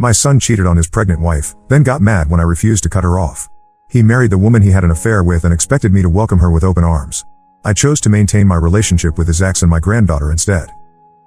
My son cheated on his pregnant wife, then got mad when I refused to cut her off. He married the woman he had an affair with and expected me to welcome her with open arms. I chose to maintain my relationship with his ex and my granddaughter instead.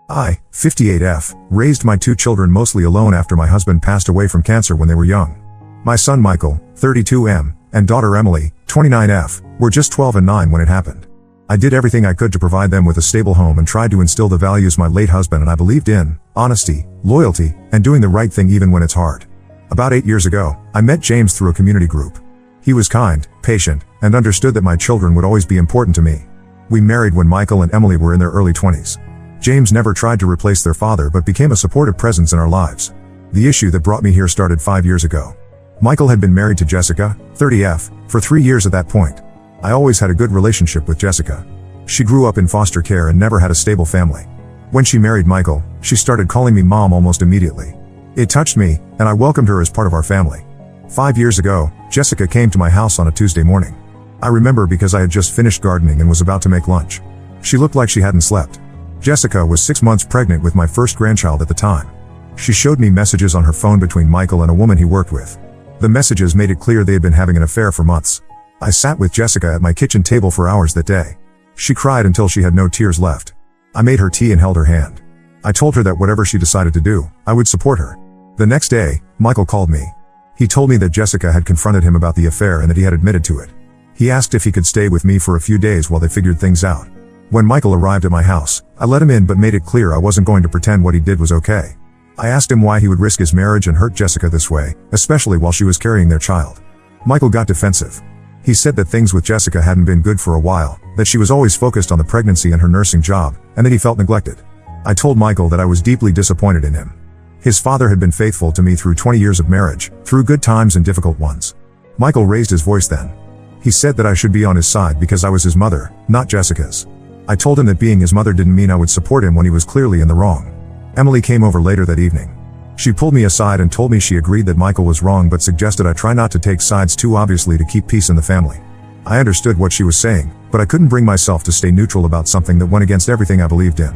I, 58F, raised my 2 children mostly alone after my husband passed away from cancer when they were young. My son Michael, 32M, and daughter Emily, 29F, were just 12 and 9 when it happened. I did everything I could to provide them with a stable home and tried to instill the values my late husband and I believed in: honesty, loyalty, and doing the right thing even when it's hard. About 8 years ago, I met James through a community group. He was kind, patient, and understood that my children would always be important to me. We married when Michael and Emily were in their early 20s. James never tried to replace their father but became a supportive presence in our lives. The issue that brought me here started 5 years ago. Michael had been married to Jessica, 30F, for 3 years at that point. I always had a good relationship with Jessica. She grew up in foster care and never had a stable family. When she married Michael, she started calling me mom almost immediately. It touched me, and I welcomed her as part of our family. 5 years ago, Jessica came to my house on a Tuesday morning. I remember because I had just finished gardening and was about to make lunch. She looked like she hadn't slept. Jessica was 6 months pregnant with my first grandchild at the time. She showed me messages on her phone between Michael and a woman he worked with. The messages made it clear they had been having an affair for months. I sat with Jessica at my kitchen table for hours that day. She cried until she had no tears left. I made her tea and held her hand. I told her that whatever she decided to do, I would support her. The next day, Michael called me. He told me that Jessica had confronted him about the affair and that he had admitted to it. He asked if he could stay with me for a few days while they figured things out. When Michael arrived at my house, I let him in but made it clear I wasn't going to pretend what he did was okay. I asked him why he would risk his marriage and hurt Jessica this way, especially while she was carrying their child. Michael got defensive. He said that things with Jessica hadn't been good for a while, that she was always focused on the pregnancy and her nursing job, and that he felt neglected. I told Michael that I was deeply disappointed in him. His father had been faithful to me through 20 years of marriage, through good times and difficult ones. Michael raised his voice then. He said that I should be on his side because I was his mother, not Jessica's. I told him that being his mother didn't mean I would support him when he was clearly in the wrong. Emily came over later that evening. She pulled me aside and told me she agreed that Michael was wrong but suggested I try not to take sides too obviously to keep peace in the family. I understood what she was saying, but I couldn't bring myself to stay neutral about something that went against everything I believed in.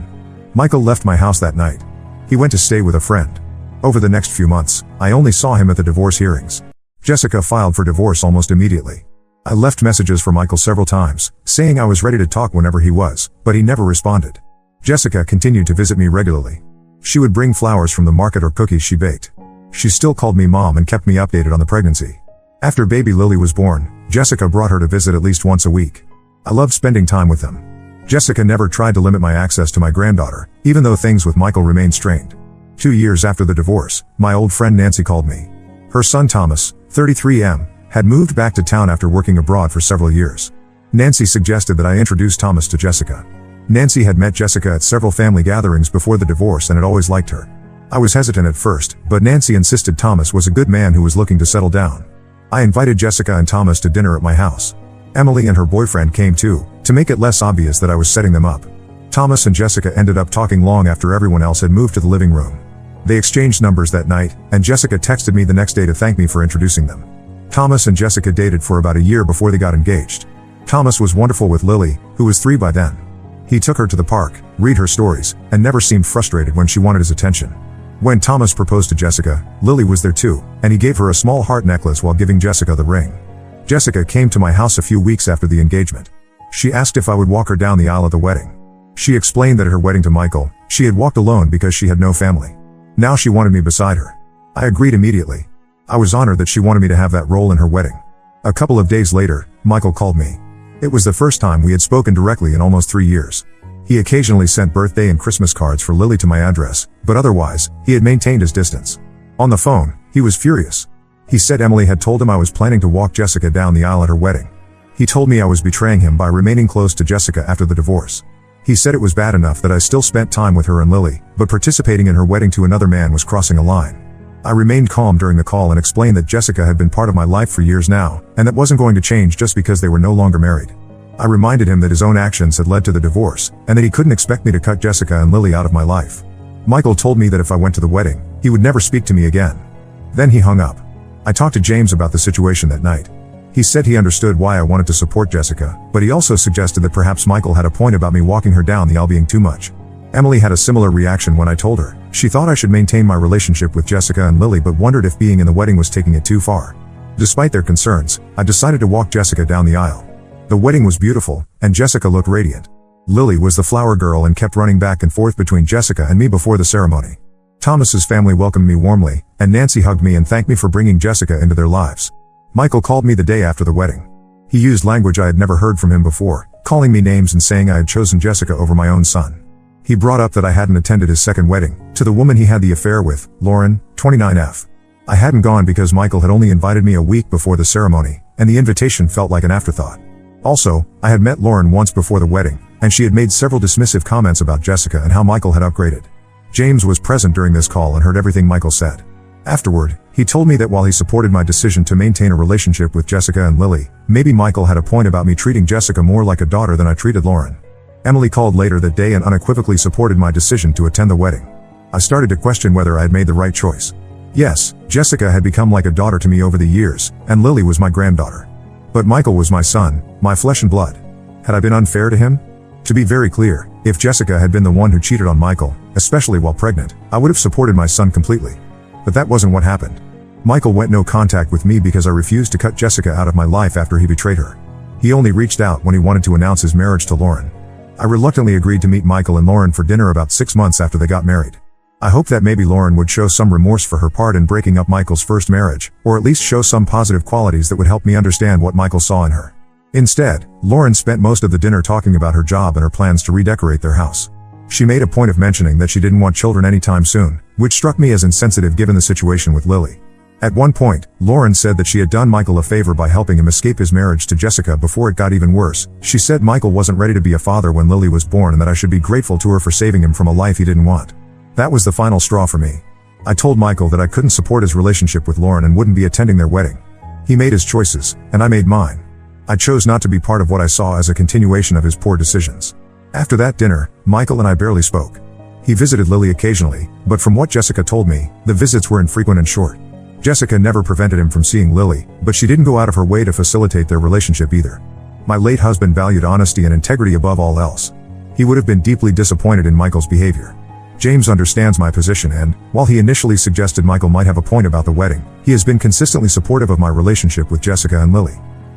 Michael left my house that night. He went to stay with a friend. Over the next few months, I only saw him at the divorce hearings. Jessica filed for divorce almost immediately. I left messages for Michael several times, saying I was ready to talk whenever he was, but he never responded. Jessica continued to visit me regularly. She would bring flowers from the market or cookies she baked. She still called me mom and kept me updated on the pregnancy. After baby Lily was born, Jessica brought her to visit at least once a week. I loved spending time with them. Jessica never tried to limit my access to my granddaughter, even though things with Michael remained strained. 2 years after the divorce, my old friend Nancy called me. Her son Thomas, 33M, had moved back to town after working abroad for several years. Nancy suggested that I introduce Thomas to Jessica. Nancy had met Jessica at several family gatherings before the divorce and had always liked her. I was hesitant at first, but Nancy insisted Thomas was a good man who was looking to settle down. I invited Jessica and Thomas to dinner at my house. Emily and her boyfriend came too, to make it less obvious that I was setting them up. Thomas and Jessica ended up talking long after everyone else had moved to the living room. They exchanged numbers that night, and Jessica texted me the next day to thank me for introducing them. Thomas and Jessica dated for about a year before they got engaged. Thomas was wonderful with Lily, who was 3 by then. He took her to the park, read her stories, and never seemed frustrated when she wanted his attention. When Thomas proposed to Jessica, Lily was there too, and he gave her a small heart necklace while giving Jessica the ring. Jessica came to my house a few weeks after the engagement. She asked if I would walk her down the aisle at the wedding. She explained that at her wedding to Michael, she had walked alone because she had no family. Now she wanted me beside her. I agreed immediately. I was honored that she wanted me to have that role in her wedding. A couple of days later, Michael called me. It was the first time we had spoken directly in almost 3 years. He occasionally sent birthday and Christmas cards for Lily to my address, but otherwise, he had maintained his distance. On the phone, he was furious. He said Emily had told him I was planning to walk Jessica down the aisle at her wedding. He told me I was betraying him by remaining close to Jessica after the divorce. He said it was bad enough that I still spent time with her and Lily, but participating in her wedding to another man was crossing a line. I remained calm during the call and explained that Jessica had been part of my life for years now, and that wasn't going to change just because they were no longer married. I reminded him that his own actions had led to the divorce, and that he couldn't expect me to cut Jessica and Lily out of my life. Michael told me that if I went to the wedding, he would never speak to me again. Then he hung up. I talked to James about the situation that night. He said he understood why I wanted to support Jessica, but he also suggested that perhaps Michael had a point about me walking her down the aisle being too much. Emily had a similar reaction when I told her. She thought I should maintain my relationship with Jessica and Lily but wondered if being in the wedding was taking it too far. Despite their concerns, I decided to walk Jessica down the aisle. The wedding was beautiful, and Jessica looked radiant. Lily was the flower girl and kept running back and forth between Jessica and me before the ceremony. Thomas's family welcomed me warmly, and Nancy hugged me and thanked me for bringing Jessica into their lives. Michael called me the day after the wedding. He used language I had never heard from him before, calling me names and saying I had chosen Jessica over my own son. He brought up that I hadn't attended his second wedding, to the woman he had the affair with, Lauren, 29F. I hadn't gone because Michael had only invited me a week before the ceremony, and the invitation felt like an afterthought. Also, I had met Lauren once before the wedding, and she had made several dismissive comments about Jessica and how Michael had upgraded. James was present during this call and heard everything Michael said. Afterward, he told me that while he supported my decision to maintain a relationship with Jessica and Lily, maybe Michael had a point about me treating Jessica more like a daughter than I treated Lauren. Emily called later that day and unequivocally supported my decision to attend the wedding. I started to question whether I had made the right choice. Yes, Jessica had become like a daughter to me over the years, and Lily was my granddaughter. But Michael was my son, my flesh and blood. Had I been unfair to him? To be very clear, if Jessica had been the one who cheated on Michael, especially while pregnant, I would have supported my son completely. But that wasn't what happened. Michael went no contact with me because I refused to cut Jessica out of my life after he betrayed her. He only reached out when he wanted to announce his marriage to Lauren. I reluctantly agreed to meet Michael and Lauren for dinner about 6 months after they got married. I hoped that maybe Lauren would show some remorse for her part in breaking up Michael's first marriage, or at least show some positive qualities that would help me understand what Michael saw in her. Instead, Lauren spent most of the dinner talking about her job and her plans to redecorate their house. She made a point of mentioning that she didn't want children anytime soon, which struck me as insensitive given the situation with Lily. At one point, Lauren said that she had done Michael a favor by helping him escape his marriage to Jessica before it got even worse. She said Michael wasn't ready to be a father when Lily was born and that I should be grateful to her for saving him from a life he didn't want. That was the final straw for me. I told Michael that I couldn't support his relationship with Lauren and wouldn't be attending their wedding. He made his choices, and I made mine. I chose not to be part of what I saw as a continuation of his poor decisions. After that dinner, Michael and I barely spoke. He visited Lily occasionally, but from what Jessica told me, the visits were infrequent and short. Jessica never prevented him from seeing Lily, but she didn't go out of her way to facilitate their relationship either. My late husband valued honesty and integrity above all else. He would have been deeply disappointed in Michael's behavior. James understands my position and, while he initially suggested Michael might have a point about the wedding, he has been consistently supportive of my relationship with Jessica and Lily.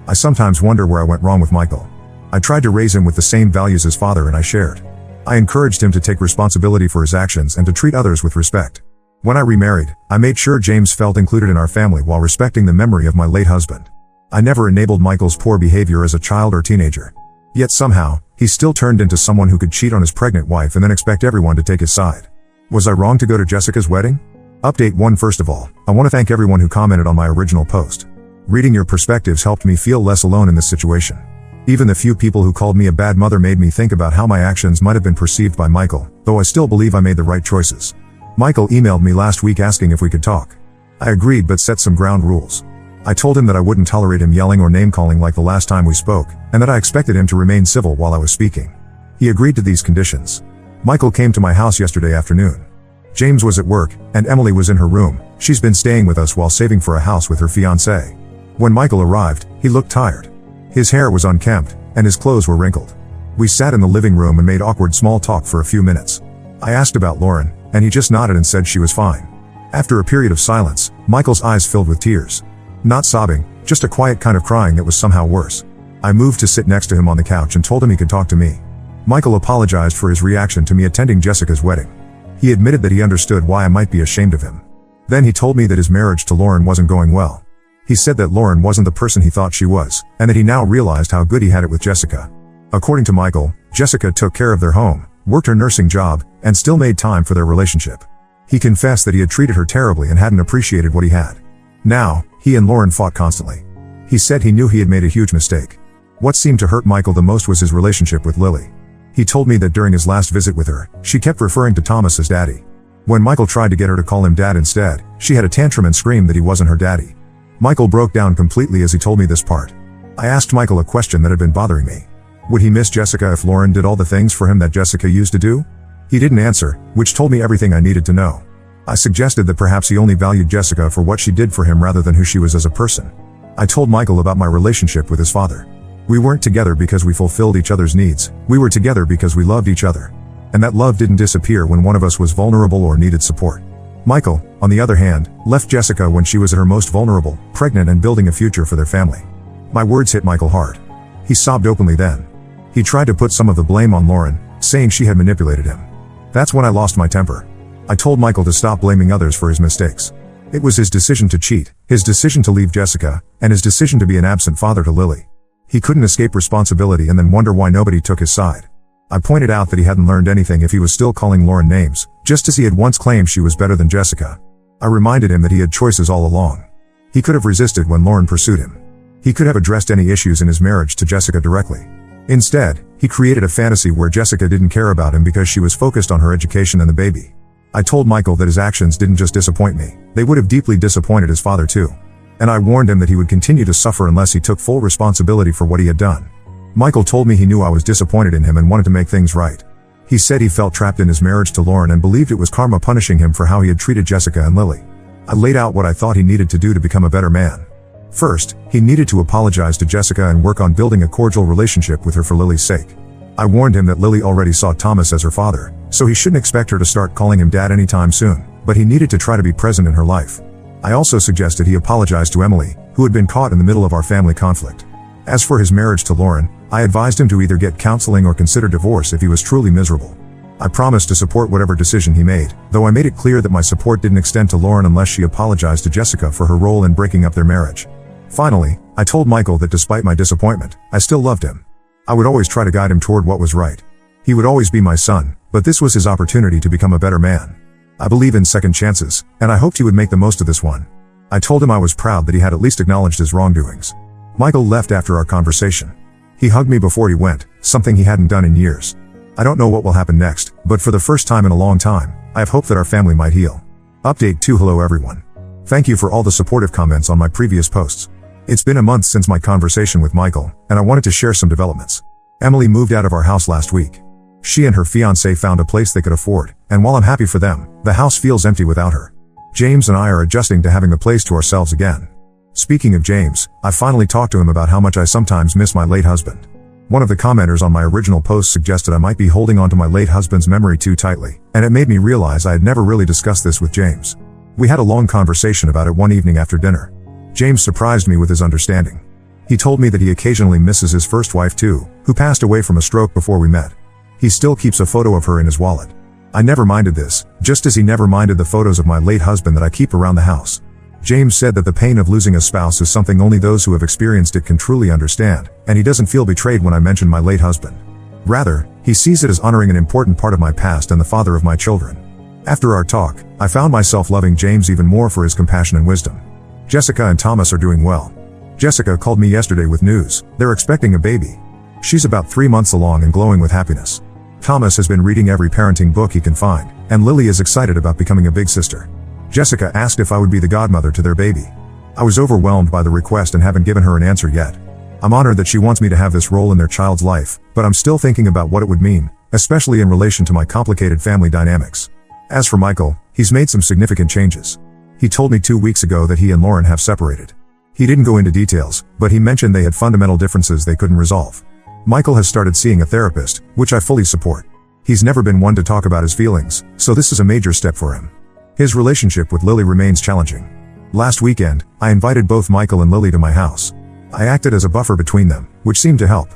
I sometimes wonder where I went wrong with Michael. I tried to raise him with the same values his father and I shared. I encouraged him to take responsibility for his actions and to treat others with respect. When I remarried, I made sure James felt included in our family while respecting the memory of my late husband. I never enabled Michael's poor behavior as a child or teenager. Yet somehow, he still turned into someone who could cheat on his pregnant wife and then expect everyone to take his side. Was I wrong to go to Jessica's wedding? Update 1. First of all, I want to thank everyone who commented on my original post. Reading your perspectives helped me feel less alone in this situation. Even the few people who called me a bad mother made me think about how my actions might have been perceived by Michael, though I still believe I made the right choices. Michael emailed me last week asking if we could talk. I agreed but set some ground rules. I told him that I wouldn't tolerate him yelling or name-calling like the last time we spoke, and that I expected him to remain civil while I was speaking. He agreed to these conditions. Michael came to my house yesterday afternoon. James was at work, and Emily was in her room. She's been staying with us while saving for a house with her fiancé. When Michael arrived, he looked tired. His hair was unkempt, and his clothes were wrinkled. We sat in the living room and made awkward small talk for a few minutes. I asked about Lauren, and he just nodded and said she was fine. After a period of silence, Michael's eyes filled with tears. Not sobbing, just a quiet kind of crying that was somehow worse. I moved to sit next to him on the couch and told him he could talk to me. Michael apologized for his reaction to me attending Jessica's wedding. He admitted that he understood why I might be ashamed of him. Then he told me that his marriage to Lauren wasn't going well. He said that Lauren wasn't the person he thought she was, and that he now realized how good he had it with Jessica. According to Michael, Jessica took care of their home, worked her nursing job, and still made time for their relationship. He confessed that he had treated her terribly and hadn't appreciated what he had. Now, he and Lauren fought constantly. He said he knew he had made a huge mistake. What seemed to hurt Michael the most was his relationship with Lily. He told me that during his last visit with her, she kept referring to Thomas as daddy. When Michael tried to get her to call him dad instead, she had a tantrum and screamed that he wasn't her daddy. Michael broke down completely as he told me this part. I asked Michael a question that had been bothering me. Would he miss Jessica if Lauren did all the things for him that Jessica used to do? He didn't answer, which told me everything I needed to know. I suggested that perhaps he only valued Jessica for what she did for him rather than who she was as a person. I told Michael about my relationship with his father. We weren't together because we fulfilled each other's needs, we were together because we loved each other. and that love didn't disappear when one of us was vulnerable or needed support. Michael, on the other hand, left Jessica when she was at her most vulnerable, pregnant and building a future for their family. My words hit Michael hard. He sobbed openly then. He tried to put some of the blame on Lauren, saying she had manipulated him. That's when I lost my temper. I told Michael to stop blaming others for his mistakes. It was his decision to cheat, his decision to leave Jessica, and his decision to be an absent father to Lily. He couldn't escape responsibility and then wonder why nobody took his side. I pointed out that he hadn't learned anything if he was still calling Lauren names, just as he had once claimed she was better than Jessica. I reminded him that he had choices all along. He could have resisted when Lauren pursued him. He could have addressed any issues in his marriage to Jessica directly. Instead, he created a fantasy where Jessica didn't care about him because she was focused on her education and the baby. I told Michael that his actions didn't just disappoint me, they would have deeply disappointed his father too. And I warned him that he would continue to suffer unless he took full responsibility for what he had done. Michael told me he knew I was disappointed in him and wanted to make things right. He said he felt trapped in his marriage to Lauren and believed it was karma punishing him for how he had treated Jessica and Lily. I laid out what I thought he needed to do to become a better man. First, he needed to apologize to Jessica and work on building a cordial relationship with her for Lily's sake. I warned him that Lily already saw Thomas as her father, so he shouldn't expect her to start calling him dad anytime soon, but he needed to try to be present in her life. I also suggested he apologize to Emily, who had been caught in the middle of our family conflict. As for his marriage to Lauren, I advised him to either get counseling or consider divorce if he was truly miserable. I promised to support whatever decision he made, though I made it clear that my support didn't extend to Lauren unless she apologized to Jessica for her role in breaking up their marriage. Finally, I told Michael that despite my disappointment, I still loved him. I would always try to guide him toward what was right. He would always be my son, but this was his opportunity to become a better man. I believe in second chances, and I hoped he would make the most of this one. I told him I was proud that he had at least acknowledged his wrongdoings. Michael left after our conversation. He hugged me before he went, something he hadn't done in years. I don't know what will happen next, but for the first time in a long time, I have hope that our family might heal. Update 2. Hello everyone. Thank you for all the supportive comments on my previous posts. It's been a month since my conversation with Michael, and I wanted to share some developments. Emily moved out of our house last week. She and her fiancé found a place they could afford, and while I'm happy for them, the house feels empty without her. James and I are adjusting to having the place to ourselves again. Speaking of James, I finally talked to him about how much I sometimes miss my late husband. One of the commenters on my original post suggested I might be holding on to my late husband's memory too tightly, and it made me realize I had never really discussed this with James. We had a long conversation about it one evening after dinner. James surprised me with his understanding. He told me that he occasionally misses his first wife too, who passed away from a stroke before we met. He still keeps a photo of her in his wallet. I never minded this, just as he never minded the photos of my late husband that I keep around the house. James said that the pain of losing a spouse is something only those who have experienced it can truly understand, and he doesn't feel betrayed when I mention my late husband. Rather, he sees it as honoring an important part of my past and the father of my children. After our talk, I found myself loving James even more for his compassion and wisdom. Jessica and Thomas are doing well. Jessica called me yesterday with news. They're expecting a baby. She's about 3 months along and glowing with happiness. Thomas has been reading every parenting book he can find, and Lily is excited about becoming a big sister. Jessica asked if I would be the godmother to their baby. I was overwhelmed by the request and haven't given her an answer yet. I'm honored that she wants me to have this role in their child's life, but I'm still thinking about what it would mean, especially in relation to my complicated family dynamics. As for Michael, he's made some significant changes. He told me 2 weeks ago that he and Lauren have separated. He didn't go into details, but he mentioned they had fundamental differences they couldn't resolve. Michael has started seeing a therapist, which I fully support. He's never been one to talk about his feelings, so this is a major step for him. His relationship with Lily remains challenging. Last weekend, I invited both Michael and Lily to my house. I acted as a buffer between them, which seemed to help.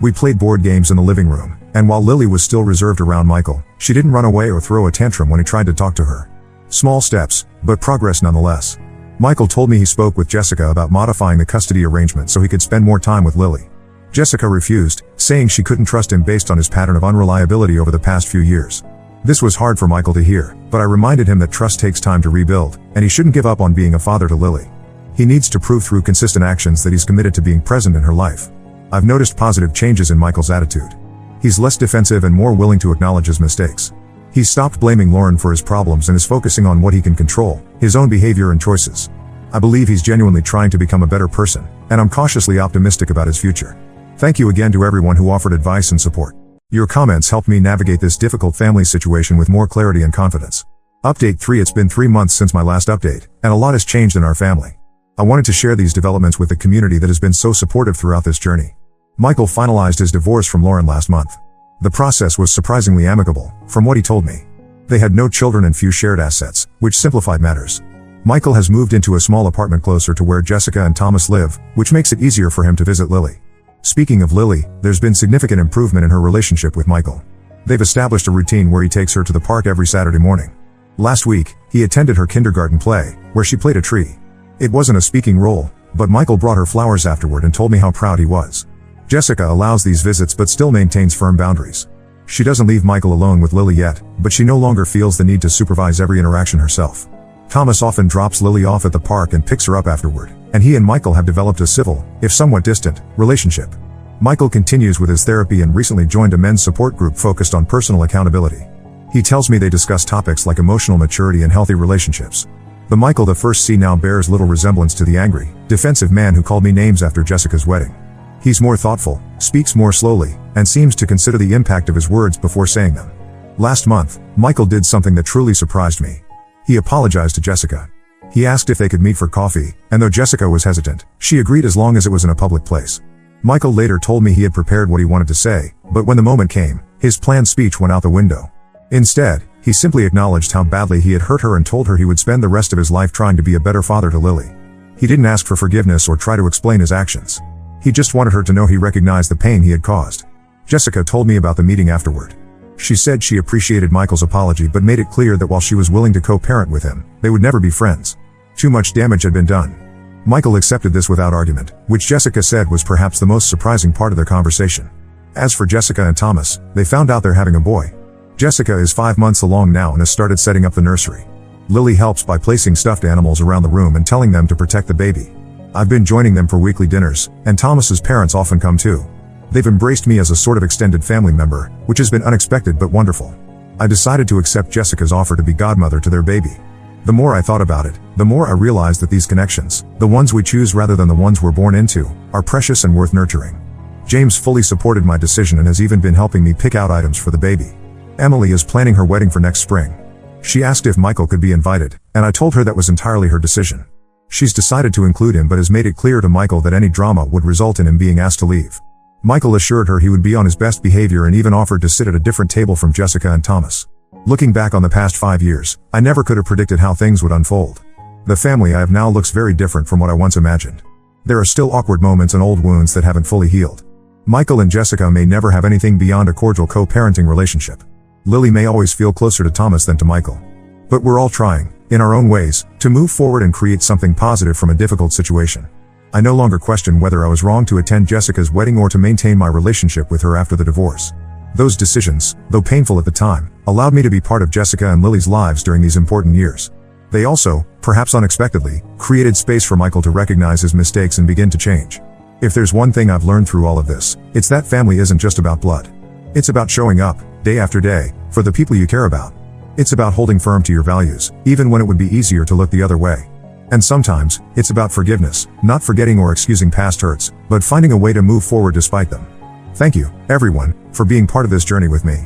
We played board games in the living room, and while Lily was still reserved around Michael, she didn't run away or throw a tantrum when he tried to talk to her. Small steps, but progress nonetheless. Michael told me he spoke with Jessica about modifying the custody arrangement so he could spend more time with Lily. Jessica refused, saying she couldn't trust him based on his pattern of unreliability over the past few years. This was hard for Michael to hear, but I reminded him that trust takes time to rebuild, and he shouldn't give up on being a father to Lily. He needs to prove through consistent actions that he's committed to being present in her life. I've noticed positive changes in Michael's attitude. He's less defensive and more willing to acknowledge his mistakes. He's stopped blaming Lauren for his problems and is focusing on what he can control, his own behavior and choices. I believe he's genuinely trying to become a better person, and I'm cautiously optimistic about his future. Thank you again to everyone who offered advice and support. Your comments helped me navigate this difficult family situation with more clarity and confidence. Update 3. It's been 3 months since my last update, and a lot has changed in our family. I wanted to share these developments with the community that has been so supportive throughout this journey. Michael finalized his divorce from Lauren last month. The process was surprisingly amicable, from what he told me. They had no children and few shared assets, which simplified matters. Michael has moved into a small apartment closer to where Jessica and Thomas live, which makes it easier for him to visit Lily. Speaking of Lily, there's been significant improvement in her relationship with Michael. They've established a routine where he takes her to the park every Saturday morning. Last week, he attended her kindergarten play, where she played a tree. It wasn't a speaking role, but Michael brought her flowers afterward and told me how proud he was. Jessica allows these visits but still maintains firm boundaries. She doesn't leave Michael alone with Lily yet, but she no longer feels the need to supervise every interaction herself. Thomas often drops Lily off at the park and picks her up afterward, and he and Michael have developed a civil, if somewhat distant, relationship. Michael continues with his therapy and recently joined a men's support group focused on personal accountability. He tells me they discuss topics like emotional maturity and healthy relationships. The Michael the first see now bears little resemblance to the angry, defensive man who called me names after Jessica's wedding. He's more thoughtful, speaks more slowly, and seems to consider the impact of his words before saying them. Last month, Michael did something that truly surprised me. He apologized to Jessica. He asked if they could meet for coffee, and though Jessica was hesitant, she agreed as long as it was in a public place. Michael later told me he had prepared what he wanted to say, but when the moment came, his planned speech went out the window. Instead, he simply acknowledged how badly he had hurt her and told her he would spend the rest of his life trying to be a better father to Lily. He didn't ask for forgiveness or try to explain his actions. He just wanted her to know he recognized the pain he had caused. Jessica told me about the meeting afterward. She said she appreciated Michael's apology but made it clear that while she was willing to co-parent with him, they would never be friends. Too much damage had been done. Michael accepted this without argument, which Jessica said was perhaps the most surprising part of their conversation. As for Jessica and Thomas, they found out they're having a boy. Jessica is 5 months along now and has started setting up the nursery. Lily helps by placing stuffed animals around the room and telling them to protect the baby. I've been joining them for weekly dinners, and Thomas's parents often come too. They've embraced me as a sort of extended family member, which has been unexpected but wonderful. I decided to accept Jessica's offer to be godmother to their baby. The more I thought about it, the more I realized that these connections, the ones we choose rather than the ones we're born into, are precious and worth nurturing. James fully supported my decision and has even been helping me pick out items for the baby. Emily is planning her wedding for next spring. She asked if Michael could be invited, and I told her that was entirely her decision. She's decided to include him but has made it clear to Michael that any drama would result in him being asked to leave. Michael assured her he would be on his best behavior and even offered to sit at a different table from Jessica and Thomas. Looking back on the past 5 years, I never could have predicted how things would unfold. The family I have now looks very different from what I once imagined. There are still awkward moments and old wounds that haven't fully healed. Michael and Jessica may never have anything beyond a cordial co-parenting relationship. Lily may always feel closer to Thomas than to Michael. But we're all trying, in our own ways, to move forward and create something positive from a difficult situation. I no longer question whether I was wrong to attend Jessica's wedding or to maintain my relationship with her after the divorce. Those decisions, though painful at the time, allowed me to be part of Jessica and Lily's lives during these important years. They also, perhaps unexpectedly, created space for Michael to recognize his mistakes and begin to change. If there's one thing I've learned through all of this, it's that family isn't just about blood. It's about showing up, day after day, for the people you care about. It's about holding firm to your values, even when it would be easier to look the other way. And sometimes, it's about forgiveness, not forgetting or excusing past hurts, but finding a way to move forward despite them. Thank you, everyone, for being part of this journey with me.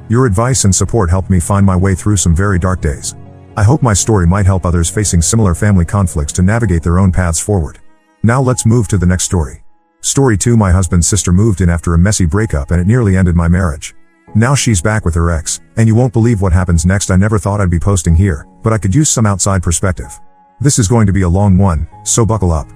Your advice and support helped me find my way through some very dark days. I hope my story might help others facing similar family conflicts to navigate their own paths forward. Now let's move to the next story. Story 2. My husband's sister moved in after a messy breakup and it nearly ended my marriage. Now she's back with her ex, and you won't believe what happens next. I never thought I'd be posting here, but I could use some outside perspective. This is going to be a long one, so buckle up.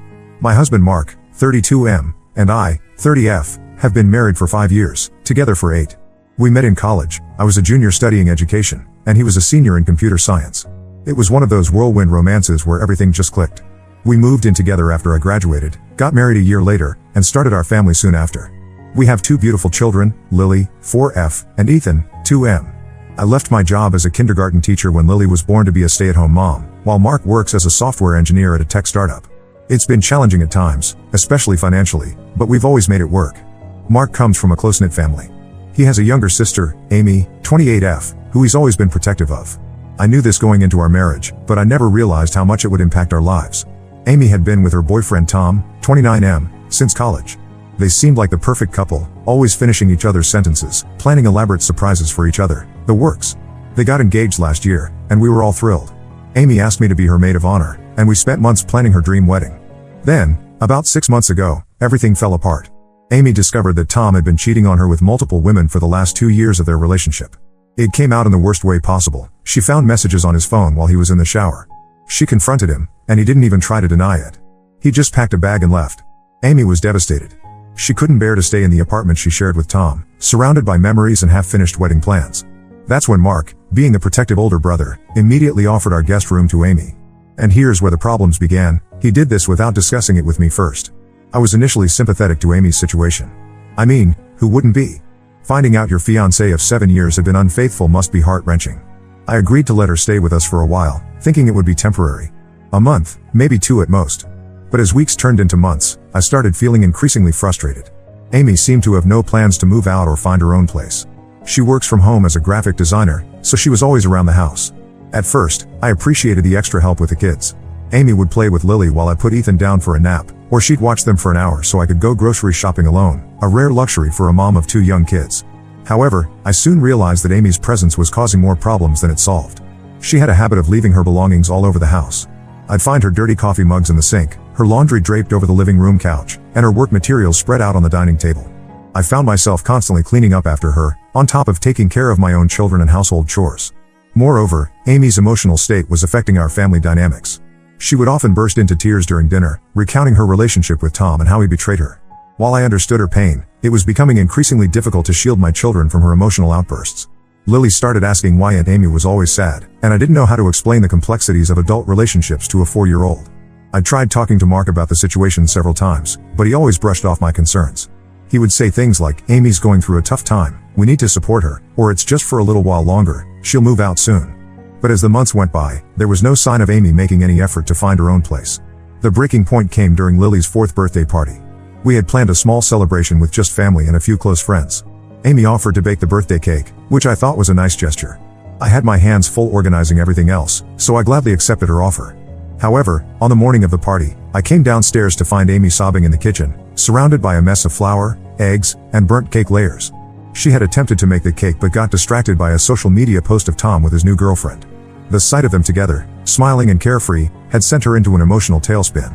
My husband Mark, 32M, and I, 30F, have been married for 5 years, together for 8. We met in college. I was a junior studying education, and he was a senior in computer science. It was one of those whirlwind romances where everything just clicked. We moved in together after I graduated, got married a year later, and started our family soon after. We have 2 beautiful children, Lily, 4F, and Ethan, 2M. I left my job as a kindergarten teacher when Lily was born to be a stay-at-home mom, while Mark works as a software engineer at a tech startup. It's been challenging at times, especially financially, but we've always made it work. Mark comes from a close-knit family. He has a younger sister, Amy, 28F, who he's always been protective of. I knew this going into our marriage, but I never realized how much it would impact our lives. Amy had been with her boyfriend Tom, 29M, since college. They seemed like the perfect couple, always finishing each other's sentences, planning elaborate surprises for each other, the works. They got engaged last year, and we were all thrilled. Amy asked me to be her maid of honor, and we spent months planning her dream wedding. Then, about 6 months ago, everything fell apart. Amy discovered that Tom had been cheating on her with multiple women for the last 2 years of their relationship. It came out in the worst way possible. She found messages on his phone while he was in the shower. She confronted him, and he didn't even try to deny it. He just packed a bag and left. Amy was devastated. She couldn't bear to stay in the apartment she shared with Tom, surrounded by memories and half-finished wedding plans. That's when Mark, being the protective older brother, immediately offered our guest room to Amy. And here's where the problems began. He did this without discussing it with me first. I was initially sympathetic to Amy's situation. I mean, who wouldn't be? Finding out your fiancé of 7 years had been unfaithful must be heart-wrenching. I agreed to let her stay with us for a while, thinking it would be temporary. A month, maybe 2 at most. But as weeks turned into months, I started feeling increasingly frustrated. Amy seemed to have no plans to move out or find her own place. She works from home as a graphic designer, so she was always around the house. At first, I appreciated the extra help with the kids. Amy would play with Lily while I put Ethan down for a nap, or she'd watch them for an hour so I could go grocery shopping alone, a rare luxury for a mom of 2 young kids. However, I soon realized that Amy's presence was causing more problems than it solved. She had a habit of leaving her belongings all over the house. I'd find her dirty coffee mugs in the sink, her laundry draped over the living room couch, and her work materials spread out on the dining table. I found myself constantly cleaning up after her, on top of taking care of my own children and household chores. Moreover, Amy's emotional state was affecting our family dynamics. She would often burst into tears during dinner, recounting her relationship with Tom and how he betrayed her. While I understood her pain, it was becoming increasingly difficult to shield my children from her emotional outbursts. Lily started asking why Aunt Amy was always sad, and I didn't know how to explain the complexities of adult relationships to a 4-year-old. I tried talking to Mark about the situation several times, but he always brushed off my concerns. He would say things like, "Amy's going through a tough time, we need to support her," or "It's just for a little while longer, she'll move out soon." But as the months went by, there was no sign of Amy making any effort to find her own place. The breaking point came during Lily's 4th birthday party. We had planned a small celebration with just family and a few close friends. Amy offered to bake the birthday cake, which I thought was a nice gesture. I had my hands full organizing everything else, so I gladly accepted her offer. However, on the morning of the party, I came downstairs to find Amy sobbing in the kitchen, surrounded by a mess of flour, eggs, and burnt cake layers. She had attempted to make the cake but got distracted by a social media post of Tom with his new girlfriend. The sight of them together, smiling and carefree, had sent her into an emotional tailspin.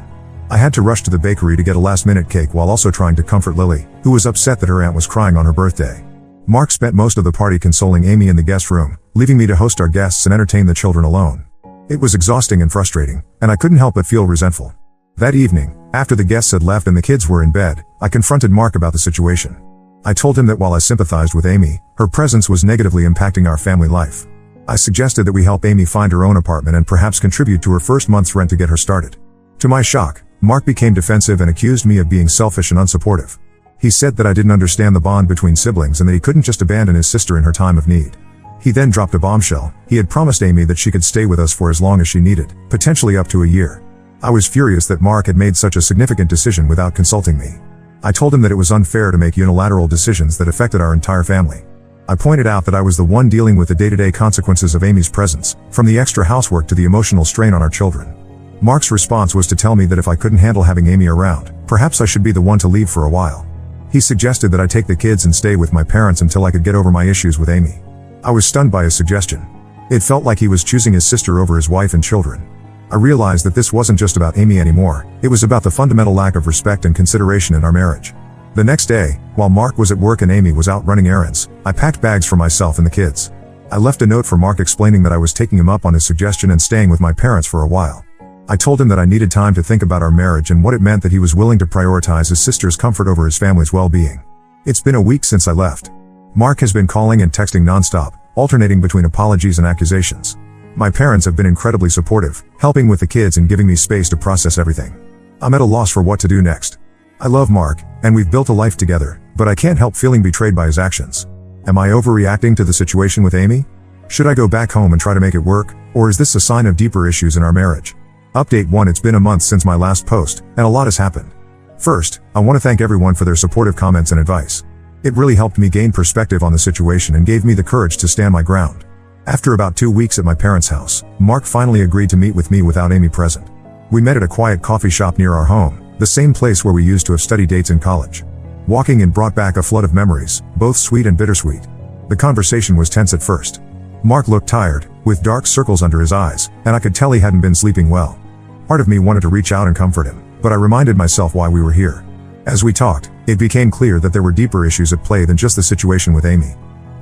I had to rush to the bakery to get a last-minute cake while also trying to comfort Lily, who was upset that her aunt was crying on her birthday. Mark spent most of the party consoling Amy in the guest room, leaving me to host our guests and entertain the children alone. It was exhausting and frustrating, and I couldn't help but feel resentful. That evening, after the guests had left and the kids were in bed, I confronted Mark about the situation. I told him that while I sympathized with Amy, her presence was negatively impacting our family life. I suggested that we help Amy find her own apartment and perhaps contribute to her first month's rent to get her started. To my shock, Mark became defensive and accused me of being selfish and unsupportive. He said that I didn't understand the bond between siblings and that he couldn't just abandon his sister in her time of need. He then dropped a bombshell. He had promised Amy that she could stay with us for as long as she needed, potentially up to a year. I was furious that Mark had made such a significant decision without consulting me. I told him that it was unfair to make unilateral decisions that affected our entire family. I pointed out that I was the one dealing with the day-to-day consequences of Amy's presence, from the extra housework to the emotional strain on our children. Mark's response was to tell me that if I couldn't handle having Amy around, perhaps I should be the one to leave for a while. He suggested that I take the kids and stay with my parents until I could get over my issues with Amy. I was stunned by his suggestion. It felt like he was choosing his sister over his wife and children. I realized that this wasn't just about Amy anymore, it was about the fundamental lack of respect and consideration in our marriage. The next day, while Mark was at work and Amy was out running errands, I packed bags for myself and the kids. I left a note for Mark explaining that I was taking him up on his suggestion and staying with my parents for a while. I told him that I needed time to think about our marriage and what it meant that he was willing to prioritize his sister's comfort over his family's well-being. It's been a week since I left. Mark has been calling and texting nonstop, alternating between apologies and accusations. My parents have been incredibly supportive, helping with the kids and giving me space to process everything. I'm at a loss for what to do next. I love Mark, and we've built a life together, but I can't help feeling betrayed by his actions. Am I overreacting to the situation with Amy? Should I go back home and try to make it work, or is this a sign of deeper issues in our marriage? Update 1: It's been a month since my last post, and a lot has happened. First, I want to thank everyone for their supportive comments and advice. It really helped me gain perspective on the situation and gave me the courage to stand my ground. After about 2 weeks at my parents' house, Mark finally agreed to meet with me without Amy present. We met at a quiet coffee shop near our home, the same place where we used to have study dates in college. Walking in brought back a flood of memories, both sweet and bittersweet. The conversation was tense at first. Mark looked tired, with dark circles under his eyes, and I could tell he hadn't been sleeping well. Part of me wanted to reach out and comfort him, but I reminded myself why we were here. As we talked, it became clear that there were deeper issues at play than just the situation with Amy.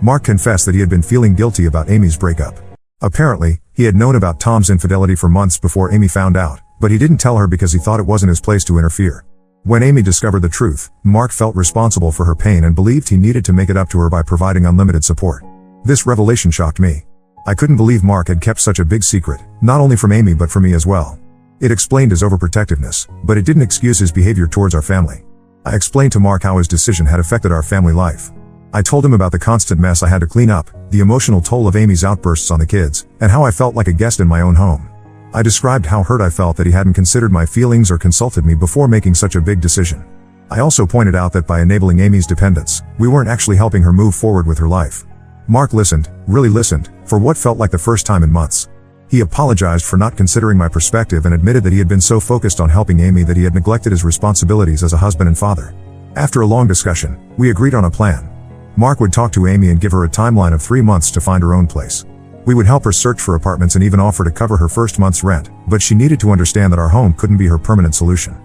Mark confessed that he had been feeling guilty about Amy's breakup. Apparently, he had known about Tom's infidelity for months before Amy found out, but he didn't tell her because he thought it wasn't his place to interfere. When Amy discovered the truth, Mark felt responsible for her pain and believed he needed to make it up to her by providing unlimited support. This revelation shocked me. I couldn't believe Mark had kept such a big secret, not only from Amy but from me as well. It explained his overprotectiveness, but it didn't excuse his behavior towards our family. I explained to Mark how his decision had affected our family life. I told him about the constant mess I had to clean up, the emotional toll of Amy's outbursts on the kids, and how I felt like a guest in my own home. I described how hurt I felt that he hadn't considered my feelings or consulted me before making such a big decision. I also pointed out that by enabling Amy's dependence, we weren't actually helping her move forward with her life. Mark listened, really listened, for what felt like the first time in months. He apologized for not considering my perspective and admitted that he had been so focused on helping Amy that he had neglected his responsibilities as a husband and father. After a long discussion, we agreed on a plan. Mark would talk to Amy and give her a timeline of 3 months to find her own place. We would help her search for apartments and even offer to cover her first month's rent, but she needed to understand that our home couldn't be her permanent solution.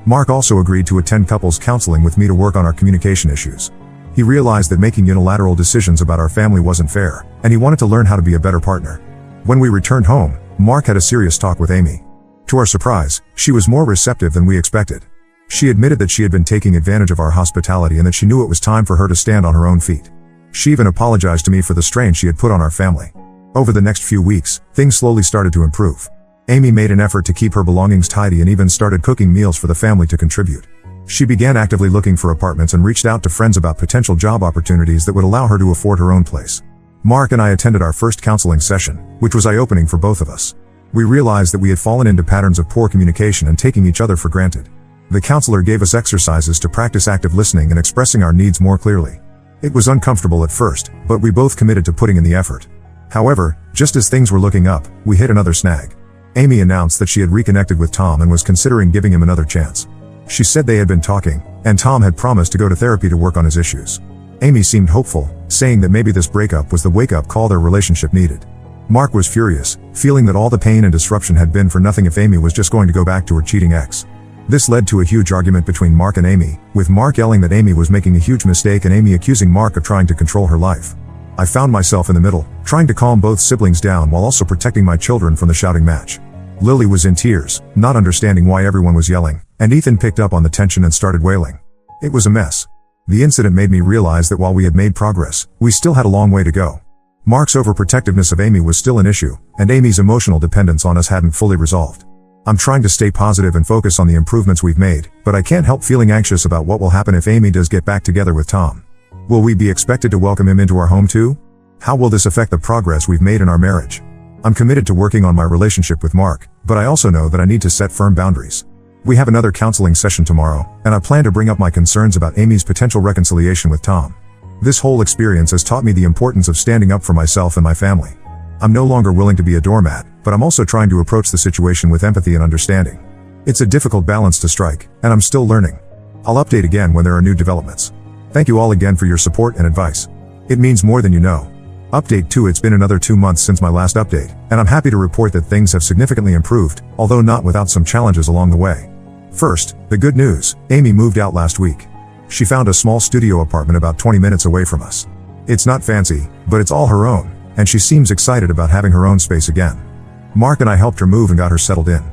Mark also agreed to attend couples counseling with me to work on our communication issues. He realized that making unilateral decisions about our family wasn't fair, and he wanted to learn how to be a better partner. When we returned home, Mark had a serious talk with Amy. To our surprise, she was more receptive than we expected. She admitted that she had been taking advantage of our hospitality and that she knew it was time for her to stand on her own feet. She even apologized to me for the strain she had put on our family. Over the next few weeks, things slowly started to improve. Amy made an effort to keep her belongings tidy and even started cooking meals for the family to contribute. She began actively looking for apartments and reached out to friends about potential job opportunities that would allow her to afford her own place. Mark and I attended our first counseling session, which was eye-opening for both of us. We realized that we had fallen into patterns of poor communication and taking each other for granted. The counselor gave us exercises to practice active listening and expressing our needs more clearly. It was uncomfortable at first, but we both committed to putting in the effort. However, just as things were looking up, we hit another snag. Amy announced that she had reconnected with Tom and was considering giving him another chance. She said they had been talking, and Tom had promised to go to therapy to work on his issues. Amy seemed hopeful, saying that maybe this breakup was the wake-up call their relationship needed. Mark was furious, feeling that all the pain and disruption had been for nothing if Amy was just going to go back to her cheating ex. This led to a huge argument between Mark and Amy, with Mark yelling that Amy was making a huge mistake and Amy accusing Mark of trying to control her life. I found myself in the middle, trying to calm both siblings down while also protecting my children from the shouting match. Lily was in tears, not understanding why everyone was yelling, and Ethan picked up on the tension and started wailing. It was a mess. The incident made me realize that while we had made progress, we still had a long way to go. Mark's overprotectiveness of Amy was still an issue, and Amy's emotional dependence on us hadn't fully resolved. I'm trying to stay positive and focus on the improvements we've made, but I can't help feeling anxious about what will happen if Amy does get back together with Tom. Will we be expected to welcome him into our home too? How will this affect the progress we've made in our marriage? I'm committed to working on my relationship with Mark, but I also know that I need to set firm boundaries. We have another counseling session tomorrow, and I plan to bring up my concerns about Amy's potential reconciliation with Tom. This whole experience has taught me the importance of standing up for myself and my family. I'm no longer willing to be a doormat, but I'm also trying to approach the situation with empathy and understanding. It's a difficult balance to strike, and I'm still learning. I'll update again when there are new developments. Thank you all again for your support and advice. It means more than you know. Update 2. It's been another 2 months since my last update, and I'm happy to report that things have significantly improved, although not without some challenges along the way. First, the good news: Amy moved out last week. She found a small studio apartment about 20 minutes away from us. It's not fancy, but it's all her own, and she seems excited about having her own space again. Mark and I helped her move and got her settled in.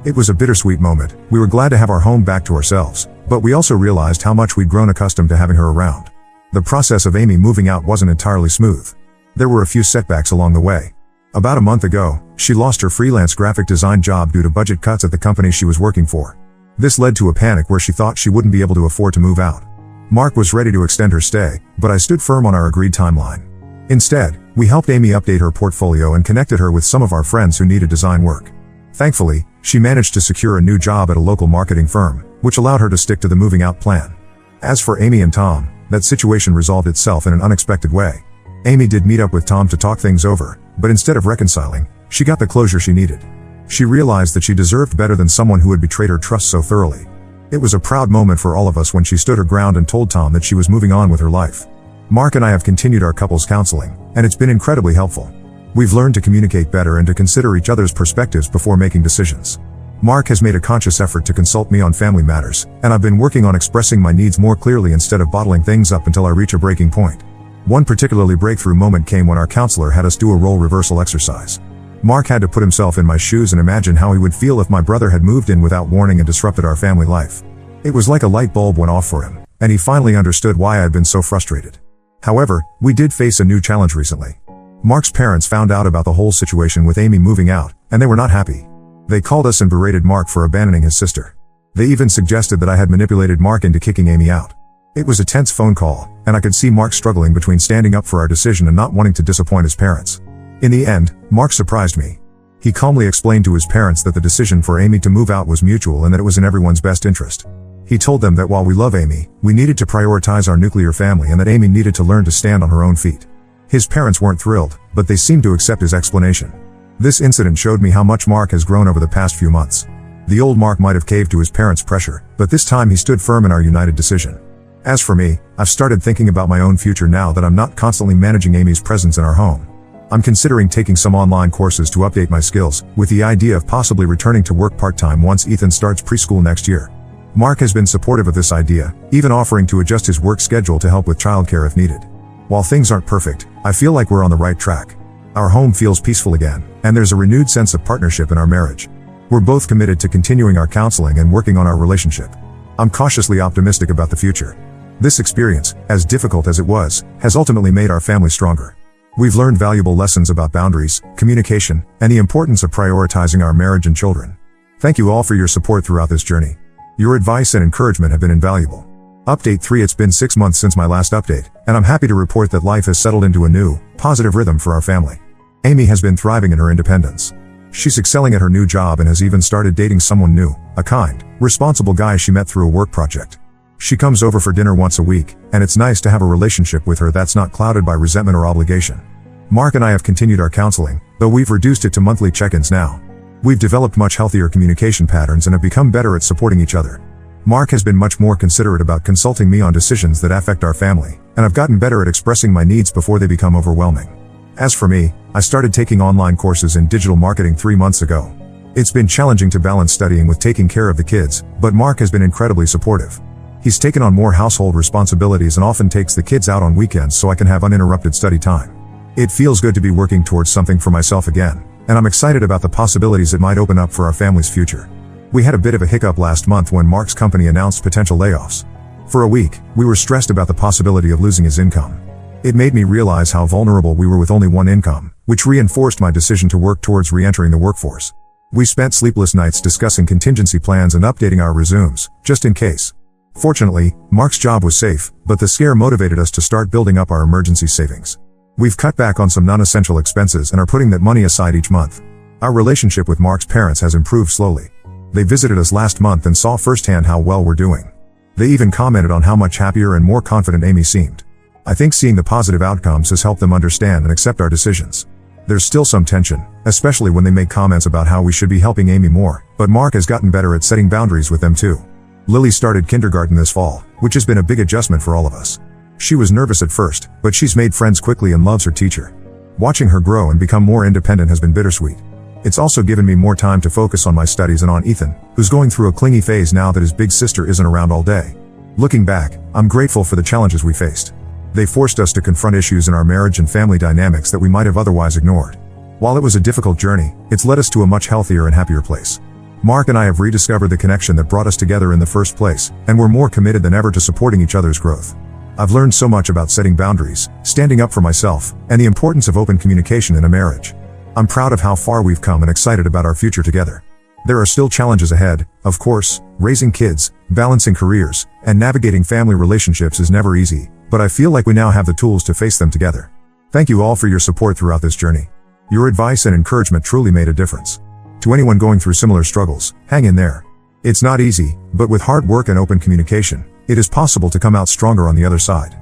It was a bittersweet moment. We were glad to have our home back to ourselves, but we also realized how much we'd grown accustomed to having her around. The process of Amy moving out wasn't entirely smooth. There were a few setbacks along the way. About a month ago, she lost her freelance graphic design job due to budget cuts at the company she was working for. This led to a panic where she thought she wouldn't be able to afford to move out. Mark was ready to extend her stay, but I stood firm on our agreed timeline. Instead, we helped Amy update her portfolio and connected her with some of our friends who needed design work. Thankfully, she managed to secure a new job at a local marketing firm, which allowed her to stick to the moving out plan. As for Amy and Tom, that situation resolved itself in an unexpected way. Amy did meet up with Tom to talk things over, but instead of reconciling, she got the closure she needed. She realized that she deserved better than someone who had betrayed her trust so thoroughly. It was a proud moment for all of us when she stood her ground and told Tom that she was moving on with her life. Mark and I have continued our couples counseling, and it's been incredibly helpful. We've learned to communicate better and to consider each other's perspectives before making decisions. Mark has made a conscious effort to consult me on family matters, and I've been working on expressing my needs more clearly instead of bottling things up until I reach a breaking point. One particularly breakthrough moment came when our counselor had us do a role reversal exercise. Mark had to put himself in my shoes and imagine how he would feel if my brother had moved in without warning and disrupted our family life. It was like a light bulb went off for him, and he finally understood why I had been so frustrated. However, we did face a new challenge recently. Mark's parents found out about the whole situation with Amy moving out, and they were not happy. They called us and berated Mark for abandoning his sister. They even suggested that I had manipulated Mark into kicking Amy out. It was a tense phone call, and I could see Mark struggling between standing up for our decision and not wanting to disappoint his parents. In the end, Mark surprised me. He calmly explained to his parents that the decision for Amy to move out was mutual and that it was in everyone's best interest. He told them that while we love Amy, we needed to prioritize our nuclear family and that Amy needed to learn to stand on her own feet. His parents weren't thrilled, but they seemed to accept his explanation. This incident showed me how much Mark has grown over the past few months. The old Mark might have caved to his parents' pressure, but this time he stood firm in our united decision. As for me, I've started thinking about my own future now that I'm not constantly managing Amy's presence in our home. I'm considering taking some online courses to update my skills, with the idea of possibly returning to work part-time once Ethan starts preschool next year. Mark has been supportive of this idea, even offering to adjust his work schedule to help with childcare if needed. While things aren't perfect, I feel like we're on the right track. Our home feels peaceful again, and there's a renewed sense of partnership in our marriage. We're both committed to continuing our counseling and working on our relationship. I'm cautiously optimistic about the future. This experience, as difficult as it was, has ultimately made our family stronger. We've learned valuable lessons about boundaries, communication, and the importance of prioritizing our marriage and children. Thank you all for your support throughout this journey. Your advice and encouragement have been invaluable. Update 3. It's been 6 months since my last update, and I'm happy to report that life has settled into a new, positive rhythm for our family. Amy has been thriving in her independence. She's excelling at her new job and has even started dating someone new, a kind, responsible guy she met through a work project. She comes over for dinner once a week, and it's nice to have a relationship with her that's not clouded by resentment or obligation. Mark and I have continued our counseling, though we've reduced it to monthly check-ins now. We've developed much healthier communication patterns and have become better at supporting each other. Mark has been much more considerate about consulting me on decisions that affect our family, and I've gotten better at expressing my needs before they become overwhelming. As for me, I started taking online courses in digital marketing 3 months ago. It's been challenging to balance studying with taking care of the kids, but Mark has been incredibly supportive. He's taken on more household responsibilities and often takes the kids out on weekends so I can have uninterrupted study time. It feels good to be working towards something for myself again, and I'm excited about the possibilities it might open up for our family's future. We had a bit of a hiccup last month when Mark's company announced potential layoffs. For a week, we were stressed about the possibility of losing his income. It made me realize how vulnerable we were with only one income, which reinforced my decision to work towards re-entering the workforce. We spent sleepless nights discussing contingency plans and updating our resumes, just in case. Fortunately, Mark's job was safe, but the scare motivated us to start building up our emergency savings. We've cut back on some non-essential expenses and are putting that money aside each month. Our relationship with Mark's parents has improved slowly. They visited us last month and saw firsthand how well we're doing. They even commented on how much happier and more confident Amy seemed. I think seeing the positive outcomes has helped them understand and accept our decisions. There's still some tension, especially when they make comments about how we should be helping Amy more, but Mark has gotten better at setting boundaries with them too. Lily started kindergarten this fall, which has been a big adjustment for all of us. She was nervous at first, but she's made friends quickly and loves her teacher. Watching her grow and become more independent has been bittersweet. It's also given me more time to focus on my studies and on Ethan, who's going through a clingy phase now that his big sister isn't around all day. Looking back, I'm grateful for the challenges we faced. They forced us to confront issues in our marriage and family dynamics that we might have otherwise ignored. While it was a difficult journey, it's led us to a much healthier and happier place. Mark and I have rediscovered the connection that brought us together in the first place, and we're more committed than ever to supporting each other's growth. I've learned so much about setting boundaries, standing up for myself, and the importance of open communication in a marriage. I'm proud of how far we've come and excited about our future together. There are still challenges ahead, of course. Raising kids, balancing careers, and navigating family relationships is never easy, but I feel like we now have the tools to face them together. Thank you all for your support throughout this journey. Your advice and encouragement truly made a difference. To anyone going through similar struggles, hang in there. It's not easy, but with hard work and open communication, it is possible to come out stronger on the other side.